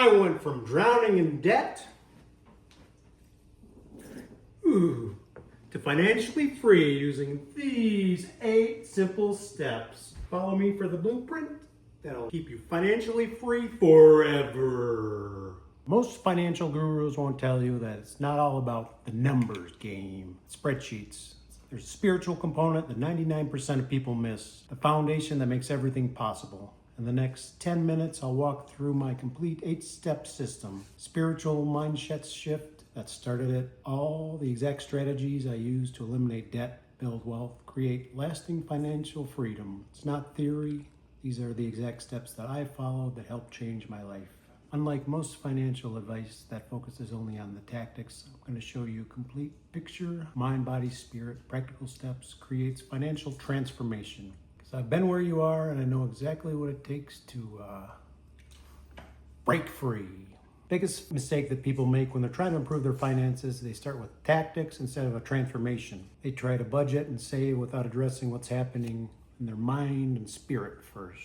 I went from drowning in debt to financially free using these 8 simple steps. Follow me for the blueprint that'll keep you financially free forever. Most financial gurus won't tell you that it's not all about the numbers game, spreadsheets. There's a spiritual component that 99% of people miss, the foundation that makes everything possible. In the next 10 minutes, I'll walk through my complete 8-step system, spiritual mindset shift that started it, all the exact strategies I use to eliminate debt, build wealth, create lasting financial freedom. It's not theory. These are the exact steps that I followed that helped change my life. Unlike most financial advice that focuses only on the tactics, I'm going to show you a complete picture, mind, body, spirit, practical steps, creates financial transformation. Because I've been where you are and I know exactly what it takes to break free. Biggest mistake that people make when they're trying to improve their finances, they start with tactics instead of a transformation. They try to budget and save without addressing what's happening in their mind and spirit first.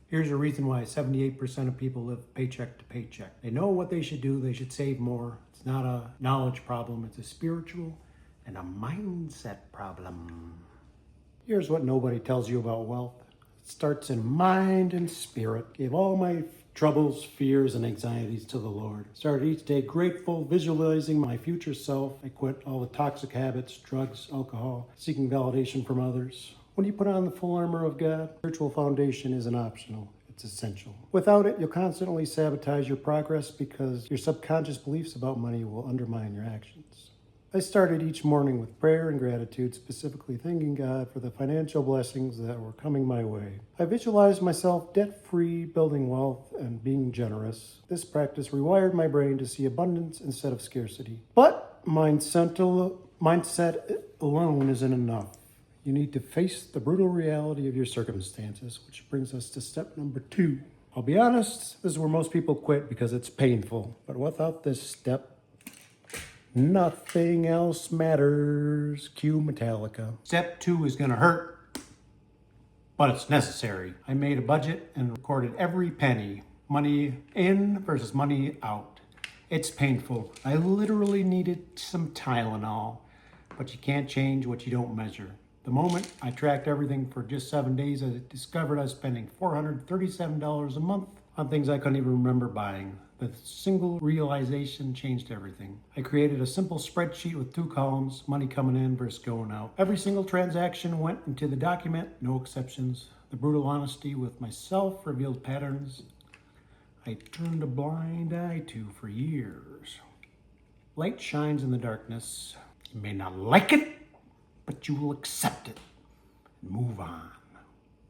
Here's a reason why 78% of people live paycheck to paycheck. They know what they should do. They should save more. It's not a knowledge problem. It's a spiritual and a mindset problem. Here's what nobody tells you about wealth. It starts in mind and spirit. Gave all my troubles, fears, and anxieties to the Lord. Started each day grateful, visualizing my future self. I quit all the toxic habits, drugs, alcohol, seeking validation from others. When you put on the full armor of God, spiritual foundation isn't optional. It's essential. Without it, you'll constantly sabotage your progress because your subconscious beliefs about money will undermine your actions. I started each morning with prayer and gratitude, specifically thanking God for the financial blessings that were coming my way. I visualized myself debt-free, building wealth, and being generous. This practice rewired my brain to see abundance instead of scarcity. But mindset alone isn't enough. You need to face the brutal reality of your circumstances, which brings us to step number 2. I'll be honest, this is where most people quit because it's painful. But without this step, nothing else matters. Cue Metallica. Step 2 is gonna hurt, but it's necessary. I made a budget and recorded every penny. Money in versus money out. It's painful. I literally needed some Tylenol, but you can't change what you don't measure. The moment I tracked everything for just 7 days, I discovered I was spending $437 a month on things I couldn't even remember buying. The single realization changed everything. I created a simple spreadsheet with 2 columns, money coming in versus going out. Every single transaction went into the document, no exceptions. The brutal honesty with myself revealed patterns I turned a blind eye to for years. Light shines in the darkness. You may not like it, but you will accept it and move on.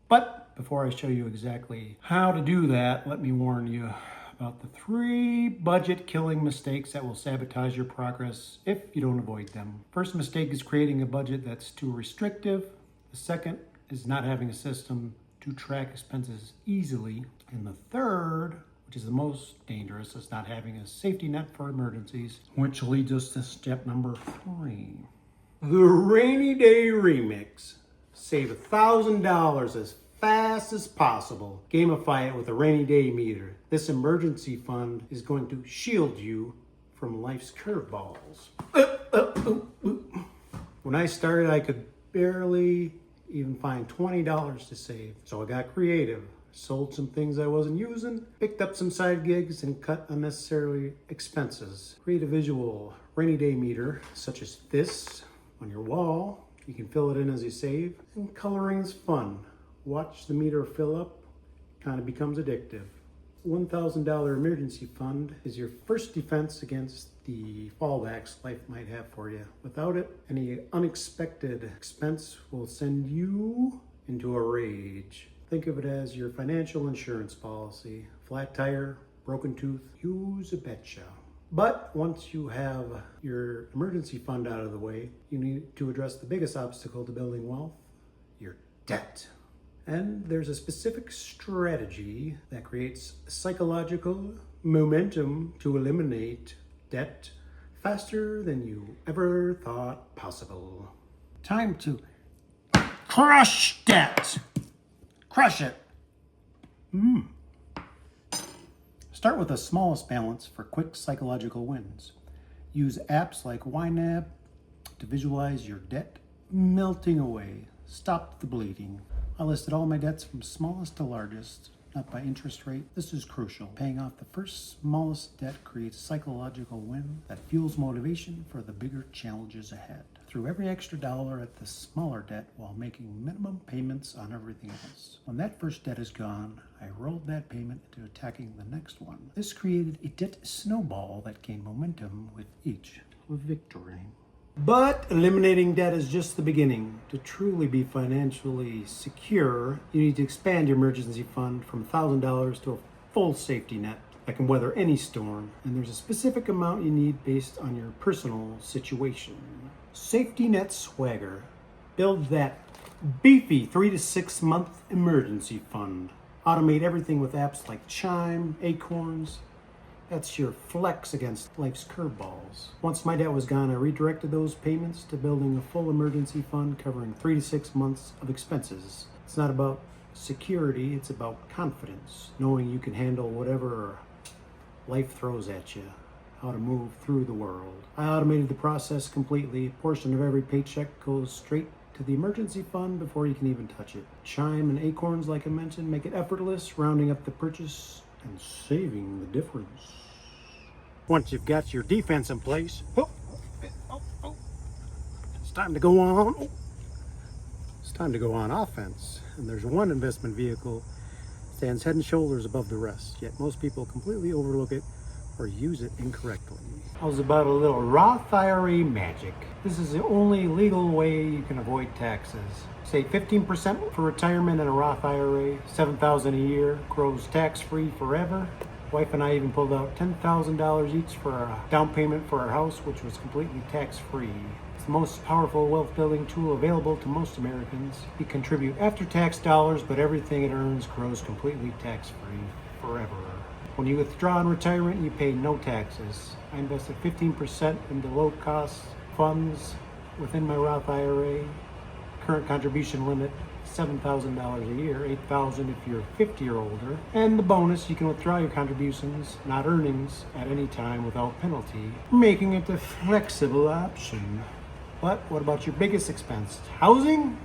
But before I show you exactly how to do that, let me warn you about the 3 budget-killing mistakes that will sabotage your progress if you don't avoid them. First mistake is creating a budget that's too restrictive. The second is not having a system to track expenses easily. And the third, which is the most dangerous, is not having a safety net for emergencies, which leads us to step number 3. The Rainy Day Remix. Save $1,000 as fast as possible. Gamify it with a rainy day meter. This emergency fund is going to shield you from life's curveballs. When I started, I could barely even find $20 to save. So I got creative. Sold some things I wasn't using, picked up some side gigs, and cut unnecessary expenses. Create a visual rainy day meter, such as this, on your wall. You can fill it in as you save. And coloring's fun. Watch the meter fill up. Kind of becomes addictive. $1,000 emergency fund is your first defense against the fallbacks life might have for you. Without it, any unexpected expense will send you into a rage. Think of it as your financial insurance policy. Flat tire, broken tooth, use a betcha. But once you have your emergency fund out of the way, you need to address the biggest obstacle to building wealth, your debt. And there's a specific strategy that creates psychological momentum to eliminate debt faster than you ever thought possible. Time to crush debt. Crush it. Start with the smallest balance for quick psychological wins. Use apps like YNAB to visualize your debt melting away. Stop the bleeding. I listed all my debts from smallest to largest, not by interest rate. This is crucial. Paying off the first smallest debt creates a psychological win that fuels motivation for the bigger challenges ahead. Threw every extra dollar at the smaller debt while making minimum payments on everything else. When that first debt is gone, I rolled that payment into attacking the next one. This created a debt snowball that gained momentum with each victory. But eliminating debt is just the beginning. To truly be financially secure, you need to expand your emergency fund from $1,000 to a full safety net that can weather any storm. And there's a specific amount you need based on your personal situation. Safety Net Swagger. Build that beefy 3 to 6 month emergency fund. Automate everything with apps like Chime, Acorns. That's your flex against life's curveballs. Once my debt was gone, I redirected those payments to building a full emergency fund covering 3 to 6 months of expenses. It's not about security, it's about confidence, knowing you can handle whatever life throws at you, how to move through the world. I automated the process completely. A portion of every paycheck goes straight to the emergency fund before you can even touch it. Chime and Acorns, like I mentioned, make it effortless, rounding up the purchase and saving the difference. Once you've got your defense in place, it's time to go on. It's time to go on offense. And there's one investment vehicle stands head and shoulders above the rest, yet most people completely overlook it or use it incorrectly. How's about a little Roth IRA magic? This is the only legal way you can avoid taxes. Say 15% for retirement in a Roth IRA, $7,000 a year, grows tax-free forever. Wife and I even pulled out $10,000 each for a down payment for our house, which was completely tax-free. It's the most powerful wealth building tool available to most Americans. You contribute after-tax dollars, but everything it earns grows completely tax-free forever. When you withdraw in retirement, you pay no taxes. I invested 15% into low-cost funds within my Roth IRA. Current contribution limit, $7,000 a year, $8,000 if you're 50 or older. And the bonus, you can withdraw your contributions, not earnings, at any time without penalty, making it a flexible option. But what about your biggest expense? Housing?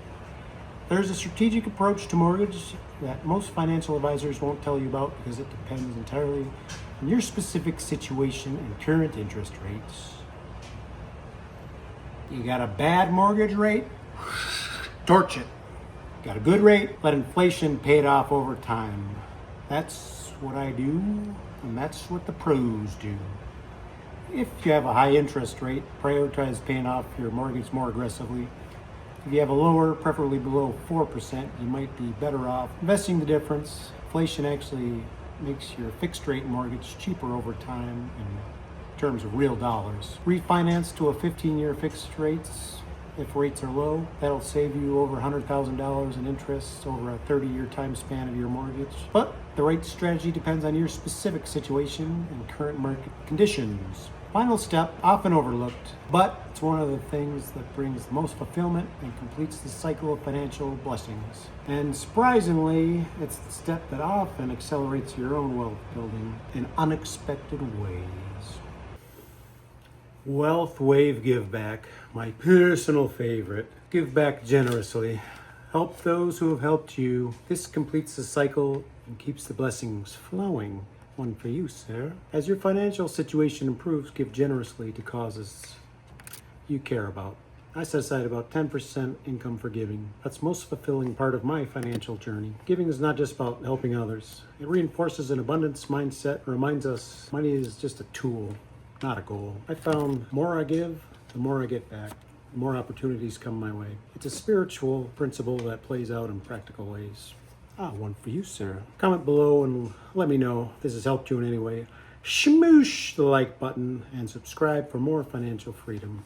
There's a strategic approach to mortgage that most financial advisors won't tell you about because it depends entirely on your specific situation and current interest rates. You got a bad mortgage rate? Torch it. Got a good rate? Let inflation pay it off over time. That's what I do, and that's what the pros do. If you have a high interest rate, prioritize paying off your mortgage more aggressively. If you have a lower, preferably below 4%, you might be better off investing the difference. Inflation actually makes your fixed rate mortgage cheaper over time in terms of real dollars. Refinance to a 15-year fixed rates if rates are low. That'll save you over $100,000 in interest over a 30-year time span of your mortgage. But the right strategy depends on your specific situation and current market conditions. Final step, often overlooked, but it's one of the things that brings the most fulfillment and completes the cycle of financial blessings. And surprisingly, it's the step that often accelerates your own wealth building in unexpected ways. Wealth Wave Give Back, my personal favorite. Give back generously. Help those who have helped you. This completes the cycle and keeps the blessings flowing. One for you, sir. As your financial situation improves, give generously to causes you care about. I set aside about 10% income for giving. That's the most fulfilling part of my financial journey. Giving is not just about helping others. It reinforces an abundance mindset, reminds us money is just a tool, not a goal. I found the more I give, the more I get back. The more opportunities come my way. It's a spiritual principle that plays out in practical ways. One for you, sir. Comment below and let me know if this has helped you in any way. Smoosh the like button and subscribe for more financial freedom.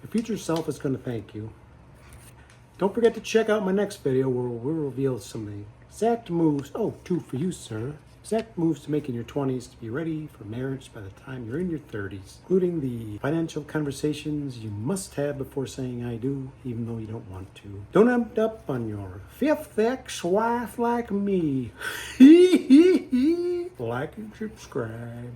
Your future self is going to thank you. Don't forget to check out my next video where we'll reveal some exact moves. Two for you, sir. Exact moves to make in your 20s to be ready for marriage by the time you're in your 30s, including the financial conversations you must have before saying I do, even though you don't want to. Don't end up on your 5th ex-wife like me. like and subscribe.